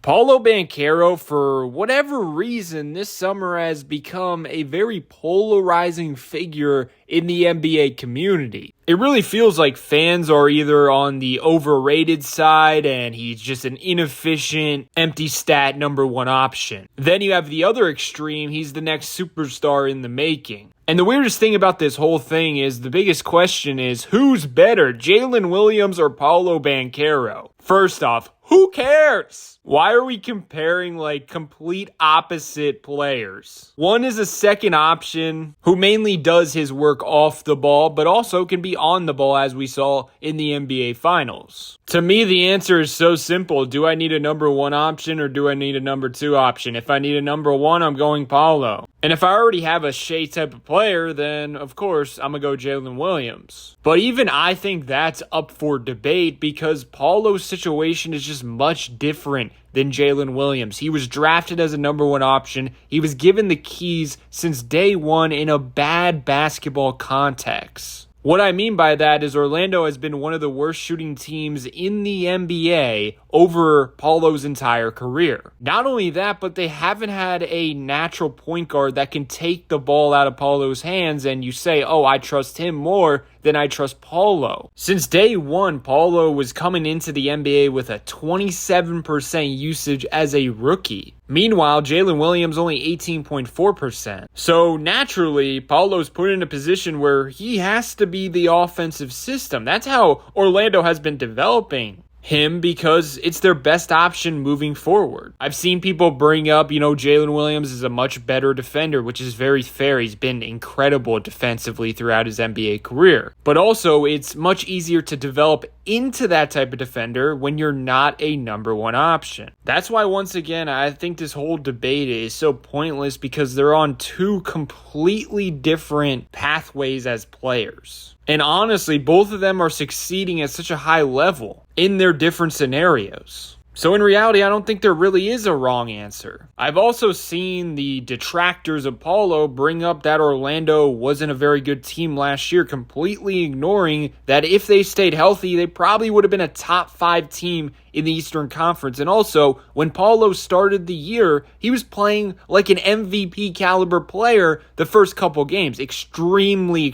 Paolo Banchero, for whatever reason, this summer has become a very polarizing figure in the NBA community. It really feels like fans are either on the overrated side and he's just an inefficient, empty stat number one option. Then you have the other extreme, he's the next superstar in the making. And the weirdest thing about this whole thing is the biggest question is, who's better, Jalen Williams or Paolo Banchero? First off, who cares? Why are we comparing like complete opposite players? One is a second option who mainly does his work off the ball, but also can be on the ball as we saw in the NBA Finals. To me, the answer is so simple. Do I need a number one option or do I need a number two option? If I need a number one, I'm going Paolo. And if I already have a Shea type of player, then of course I'm going to go Jalen Williams. But even I think that's up for debate because Paolo's situation is just much different than Jalen Williams. He was drafted as a number one option. He was given the keys since day one in a bad basketball context. What I mean by that is Orlando has been one of the worst shooting teams in the NBA over Paolo's entire career. Not only that, but they haven't had a natural point guard that can take the ball out of Paolo's hands and you say, oh, I trust him more than I trust Paolo. Since day one, Paolo was coming into the NBA with a 27% usage as a rookie. Meanwhile, Jalen Williams only 18.4%. So naturally, Paolo's put in a position where he has to be the offensive system. That's how Orlando has been developing him because it's their best option moving forward. I've seen people bring up, Jalen Williams is a much better defender, which is very fair. He's been incredible defensively throughout his NBA career. But also, it's much easier to develop into that type of defender when you're not a number one option. That's why, once again, I think this whole debate is so pointless because they're on two completely different pathways as players. And honestly, both of them are succeeding at such a high level in their different scenarios. So in reality, I don't think there really is a wrong answer. I've also seen the detractors of Paolo bring up that Orlando wasn't a very good team last year, completely ignoring that if they stayed healthy, they probably would have been a top 5 team in the Eastern Conference. And also, when Paolo started the year, he was playing like an MVP caliber player the first couple games. Extremely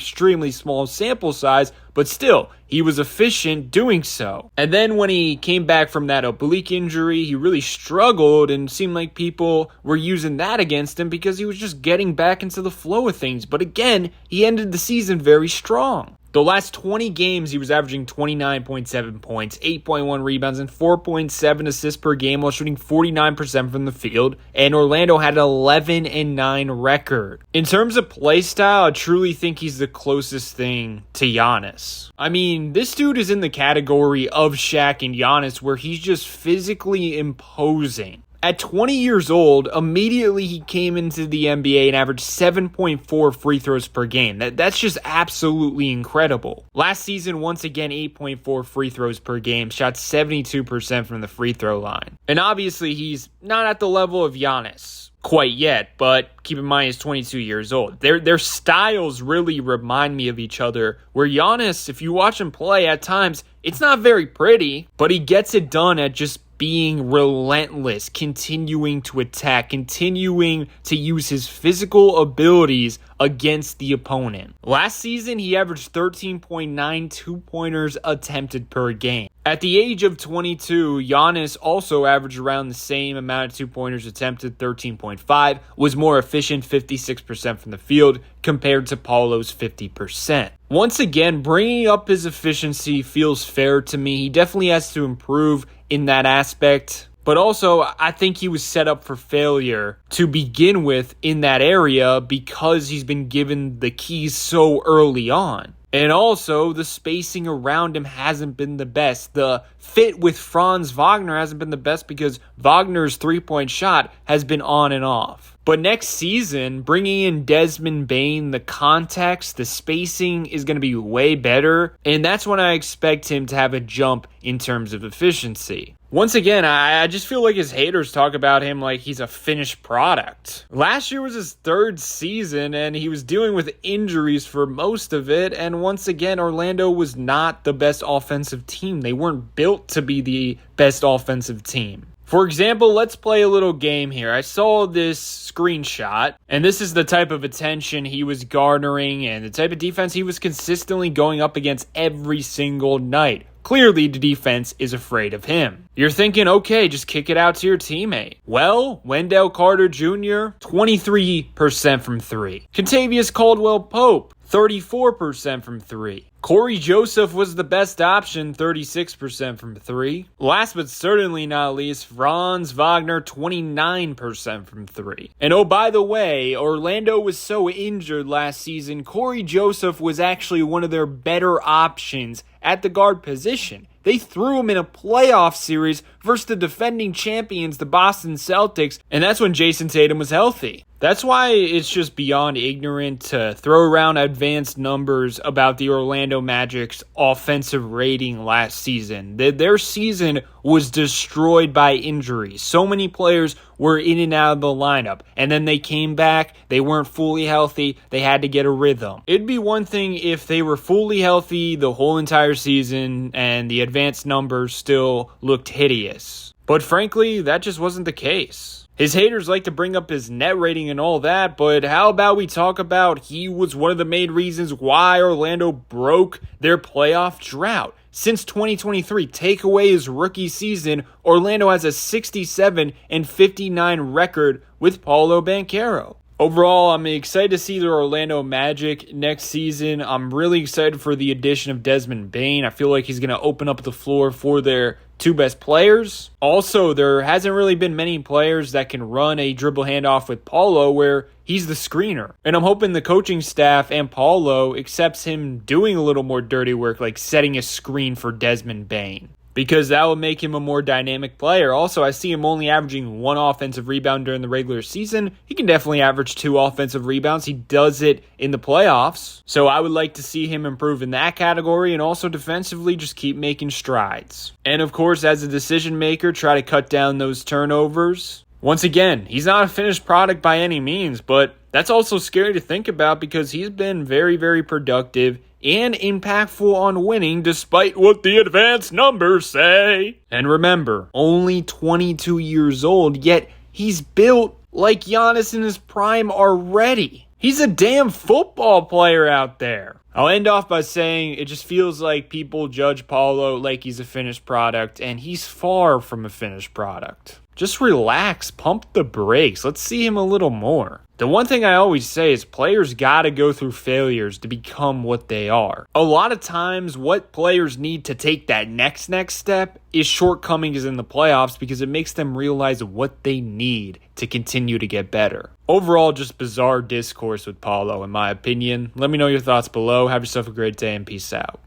small sample size, but still, he was efficient doing so. And then when he came back from that oblique injury, he really struggled and seemed like people were using that against him because he was just getting back into the flow of things. But again, he ended the season very strong. The last 20 games, he was averaging 29.7 points, 8.1 rebounds, and 4.7 assists per game while shooting 49% from the field, and Orlando had an 11-9 record. In terms of play style, I truly think he's the closest thing to Giannis. I mean, this dude is in the category of Shaq and Giannis where he's just physically imposing. At 20 years old, immediately he came into the NBA and averaged 7.4 free throws per game. That's just absolutely incredible. Last season, once again, 8.4 free throws per game, shot 72% from the free throw line. And obviously, he's not at the level of Giannis quite yet, but keep in mind he's 22 years old. Their styles really remind me of each other, where Giannis, if you watch him play at times, it's not very pretty, but he gets it done at just being relentless, continuing to attack, continuing to use his physical abilities against the opponent. Last season, he averaged 13.9 two-pointers attempted per game. At the age of 22, Giannis also averaged around the same amount of two-pointers attempted, 13.5, was more efficient, 56% from the field, compared to Paolo's 50%. Once again, bringing up his efficiency feels fair to me. He definitely has to improve in that aspect. But also, I think he was set up for failure to begin with in that area because he's been given the keys so early on. And also, the spacing around him hasn't been the best. The fit with Franz Wagner hasn't been the best because Wagner's three-point shot has been on and off. But next season, bringing in Desmond Bane, the context, the spacing is going to be way better. And that's when I expect him to have a jump in terms of efficiency. Once again, I just feel like his haters talk about him like he's a finished product. Last year was his third season, and he was dealing with injuries for most of it. And once again, Orlando was not the best offensive team. They weren't built to be the best offensive team. For example, let's play a little game here. I saw this screenshot, and this is the type of attention he was garnering and the type of defense he was consistently going up against every single night. Clearly, the defense is afraid of him. You're thinking, okay, just kick it out to your teammate. Well, Wendell Carter Jr., 23% from 3. Contavious Caldwell-Pope, 34% from 3. Corey Joseph was the best option, 36% from 3. Last but certainly not least, Franz Wagner, 29% from 3. And oh, by the way, Orlando was so injured last season, Corey Joseph was actually one of their better options at the guard position. They threw him in a playoff series versus the defending champions, the Boston Celtics, and that's when Jason Tatum was healthy. That's why it's just beyond ignorant to throw around advanced numbers about the Orlando Magic's offensive rating last season. Their season was destroyed by injuries. So many players were in and out of the lineup, and then they came back, they weren't fully healthy, they had to get a rhythm. It'd be one thing if they were fully healthy the whole entire season and the advanced numbers still looked hideous. But frankly, that just wasn't the case. His haters like to bring up his net rating and all that, but how about we talk about he was one of the main reasons why Orlando broke their playoff drought. Since 2023, take away his rookie season, Orlando has a 67-59 record with Paolo Banchero. Overall, I'm excited to see the Orlando Magic next season. I'm really excited for the addition of Desmond Bane. I feel like he's going to open up the floor for their two best players. Also, there hasn't really been many players that can run a dribble handoff with Paulo where he's the screener. And I'm hoping the coaching staff and Paulo accepts him doing a little more dirty work, like setting a screen for Desmond Bane, because that will make him a more dynamic player. Also, I see him only averaging 1 offensive rebound during the regular season. He can definitely average 2 offensive rebounds. He does it in the playoffs. So I would like to see him improve in that category, and also defensively just keep making strides. And of course, as a decision maker, try to cut down those turnovers. Once again, he's not a finished product by any means, but that's also scary to think about because he's been very, very productive and impactful on winning despite what the advanced numbers say. And remember, only 22 years old, yet he's built like Giannis in his prime already. He's a damn football player out there. I'll end off by saying it just feels like people judge Paulo like he's a finished product, and he's far from a finished product. Just relax, pump the brakes, let's see him a little more. The one thing I always say is players gotta go through failures to become what they are. A lot of times what players need to take that next step is shortcomings in the playoffs because it makes them realize what they need to continue to get better. Overall, just bizarre discourse with Paulo in my opinion. Let me know your thoughts below. Have yourself a great day and peace out.